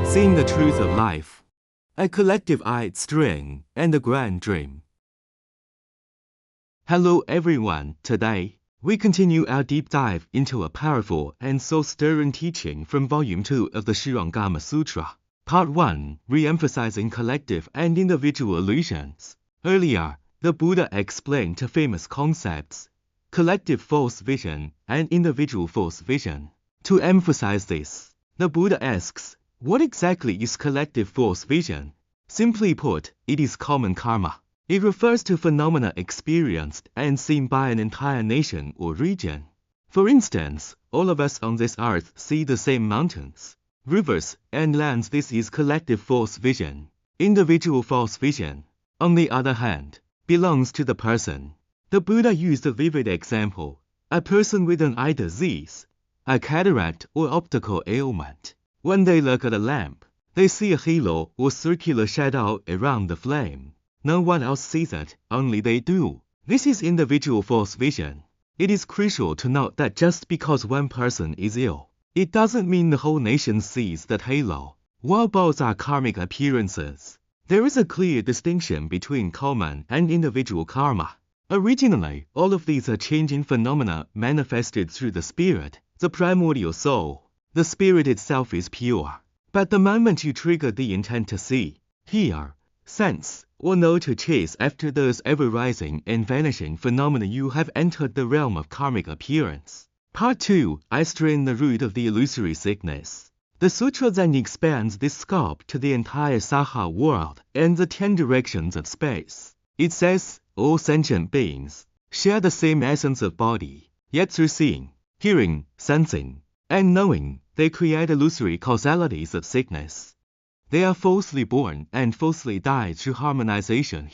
Seeing the truth of life, a collective-eyed strain, and a grand dream. Hello everyone, today, we continue our deep dive into a powerful and soul-stirring teaching from Volume 2 of the Shirangama Sutra. Part 1, re-emphasizing collective and individual illusions. Earlier, the Buddha explained two famous concepts, collective false vision and individual false vision. To emphasize this, the Buddha asks, what exactly is collective false vision? Simply put, it is common karma. It refers to phenomena experienced and seen by an entire nation or region. For instance, all of us on this earth see the same mountains, rivers, and lands. This is collective false vision. Individual false vision, on the other hand, belongs to the person. The Buddha used a vivid example, a person with an eye disease, a cataract or optical ailment. When they look at a lamp, they see a halo or circular shadow around the flame. No one else sees it, only they do. This is individual false vision. It is crucial to note that just because one person is ill, it doesn't mean the whole nation sees that halo. While both are karmic appearances, there is a clear distinction between common and individual karma. Originally, all of these are changing phenomena manifested through the spirit, the primordial soul. The spirit itself is pure. But the moment you trigger the intent to see, hear, sense, or know to chase after those ever-rising and vanishing phenomena, you have entered the realm of karmic appearance. Part 2, I strain the root of the illusory sickness. The sutra then expands this scope to the entire Saha world and the 10 directions of space. It says, all sentient beings share the same essence of body, yet through seeing, hearing, sensing, and knowing, they create illusory causalities of sickness. They are falsely born and falsely die through harmonization.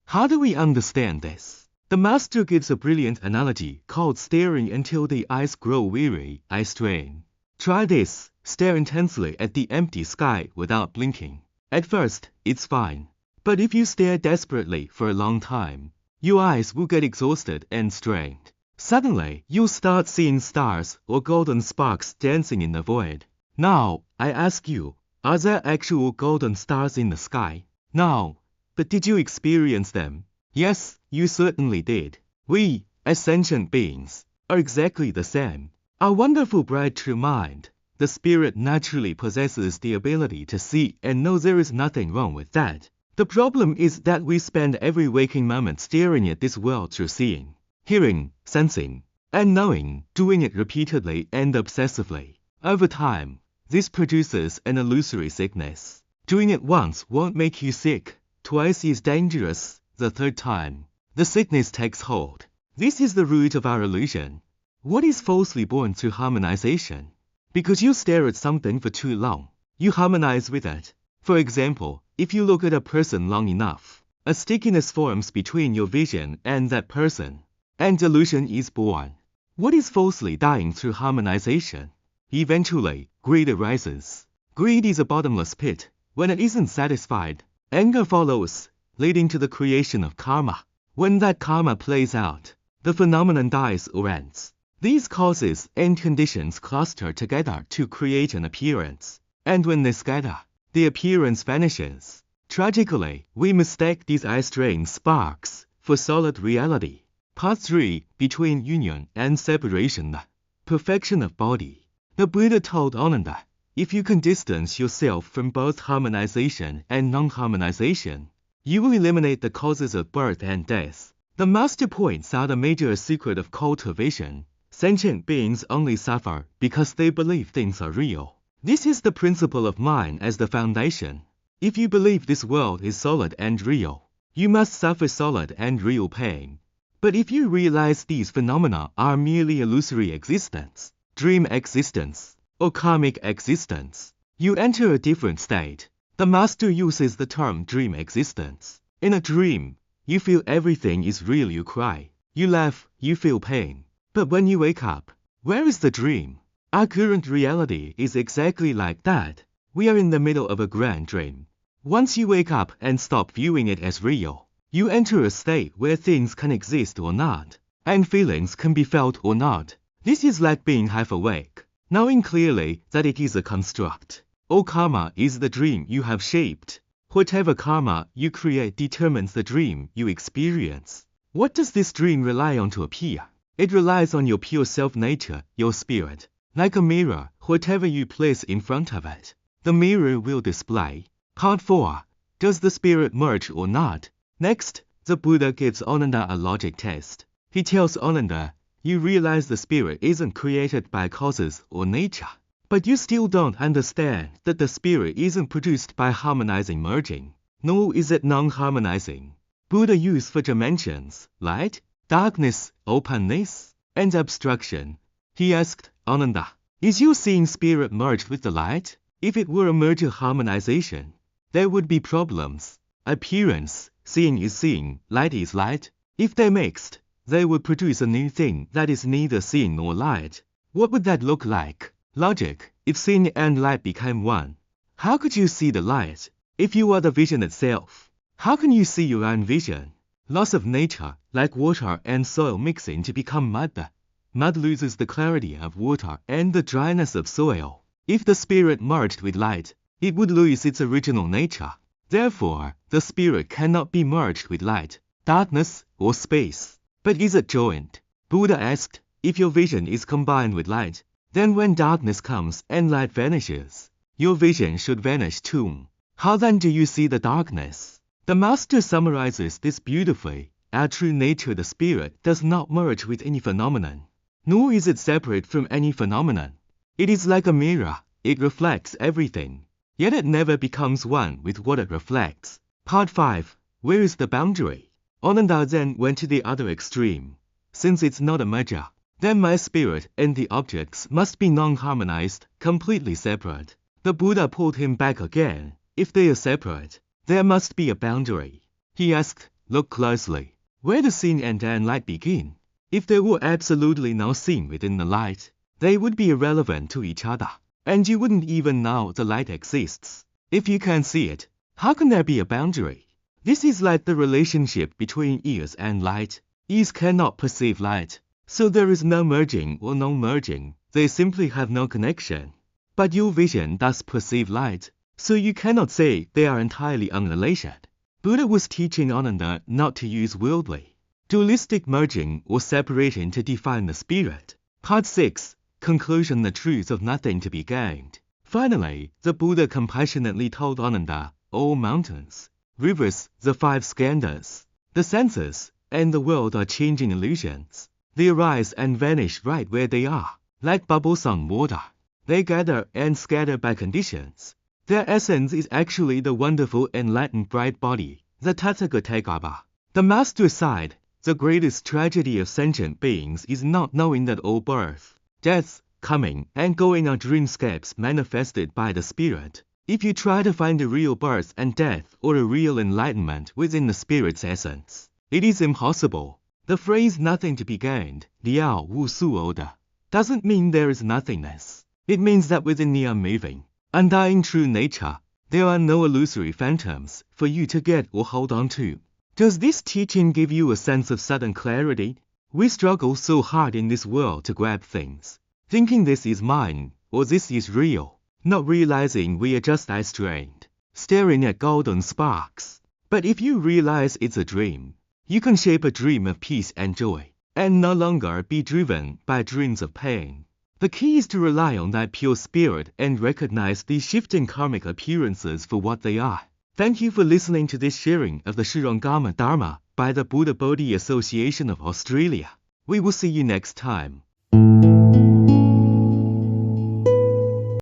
How do we understand this? The master gives a brilliant analogy called staring until the eyes grow weary. I strain. Try this, stare intensely at the empty sky without blinking. At first, it's fine. But if you stare desperately for a long time, your eyes will get exhausted and strained. Suddenly, you'll start seeing stars or golden sparks dancing in the void. Now, I ask you, are there actual golden stars in the sky? No. But did you experience them? Yes, you certainly did. We, as sentient beings, are exactly the same. Our wonderful bright true mind, the spirit, naturally possesses the ability to see and know. There is nothing wrong with that. The problem is that we spend every waking moment staring at this world through seeing, hearing, sensing, and knowing, doing it repeatedly and obsessively. Over time, this produces an illusory sickness. Doing it once won't make you sick, twice is dangerous, the third time, the sickness takes hold. This is the root of our illusion. What is falsely born through harmonization? Because you stare at something for too long, you harmonize with it. For example, if you look at a person long enough, a stickiness forms between your vision and that person, and delusion is born. What is falsely dying through harmonization? Eventually, greed arises. Greed is a bottomless pit. When it isn't satisfied, anger follows, leading to the creation of karma. When that karma plays out, the phenomenon dies or ends. These causes and conditions cluster together to create an appearance. And when they scatter, the appearance vanishes. Tragically, we mistake these eye-strained sparks for solid reality. Part 3, between union and separation, the perfection of body. The Buddha told Ananda, if you can distance yourself from both harmonization and non-harmonization, you will eliminate the causes of birth and death. The master points out a major secret of cultivation. Sentient beings only suffer because they believe things are real. This is the principle of mind as the foundation. If you believe this world is solid and real, you must suffer solid and real pain. But if you realize these phenomena are merely illusory existence, dream existence, or karmic existence, you enter a different state. The master uses the term dream existence. In a dream, you feel everything is real. You cry, you laugh, you feel pain. But when you wake up, where is the dream? Our current reality is exactly like that. We are in the middle of a grand dream. Once you wake up and stop viewing it as real, you enter a state where things can exist or not, and feelings can be felt or not. This is like being half awake, knowing clearly that it is a construct. All karma is the dream you have shaped. Whatever karma you create determines the dream you experience. What does this dream rely on to appear? It relies on your pure self-nature, your spirit. Like a mirror, whatever you place in front of it, the mirror will display. Part 4. Does the spirit merge or not? Next, the Buddha gives Ananda a logic test. He tells Ananda, you realize the spirit isn't created by causes or nature. But you still don't understand that the spirit isn't produced by harmonizing merging, nor is it non-harmonizing. Buddha used 4 dimensions: light, darkness, openness, and obstruction. He asked Ananda, is your seeing spirit merged with the light? If it were a merger harmonization, there would be problems. Appearance, seeing is seeing, light is light. If they're mixed, they would produce a new thing that is neither seeing nor light. What would that look like? Logic, if seeing and light became one, how could you see the light? If you are the vision itself, how can you see your own vision? Loss of nature, like water and soil mixing to become mud. Mud loses the clarity of water and the dryness of soil. If the spirit merged with light, it would lose its original nature. Therefore, the spirit cannot be merged with light, darkness, or space. But is it joined? Buddha asked, if your vision is combined with light, then when darkness comes and light vanishes, your vision should vanish too. How then do you see the darkness? The master summarizes this beautifully. Our true nature, the spirit, does not merge with any phenomenon, nor is it separate from any phenomenon. It is like a mirror, it reflects everything, yet it never becomes one with what it reflects. Part 5. Where is the boundary? Ananda then went to the other extreme. Since it's not a merger, then my spirit and the objects must be non-harmonized, completely separate. The Buddha pulled him back again. If they are separate, there must be a boundary. He asked, look closely. Where does sin and light begin? If there were absolutely no sin within the light, they would be irrelevant to each other, and you wouldn't even know the light exists. If you can't see it, how can there be a boundary? This is like the relationship between ears and light. Ears cannot perceive light, so there is no merging or non-merging. They simply have no connection. But your vision does perceive light, so you cannot say they are entirely unrelated. Buddha was teaching Ananda not to use worldly, dualistic merging or separating to define the spirit. Part 6. Conclusion: the truth of nothing to be gained. Finally, the Buddha compassionately told Ananda, all mountains, rivers, the 5 skandhas, the senses, and the world are changing illusions. They arise and vanish right where they are, like bubbles on water. They gather and scatter by conditions. Their essence is actually the wonderful enlightened bright body, the Tathagatagarbha. The master sighed, the greatest tragedy of sentient beings is not knowing that all birth, death, coming and going are dreamscapes manifested by the spirit. If you try to find a real birth and death or a real enlightenment within the spirit's essence, it is impossible. The phrase nothing to be gained, liao wu su oda, doesn't mean there is nothingness. It means that within the unmoving, undying true nature, there are no illusory phantoms for you to get or hold on to. Does this teaching give you a sense of sudden clarity? We struggle so hard in this world to grab things, thinking this is mine or this is real, not realizing we are just eye-strained, staring at golden sparks. But if you realize it's a dream, you can shape a dream of peace and joy, and no longer be driven by dreams of pain. The key is to rely on that pure spirit and recognize these shifting karmic appearances for what they are. Thank you for listening to this sharing of the Shurangama Dharma by the Buddha Bodhi Association of Australia. We will see you next time.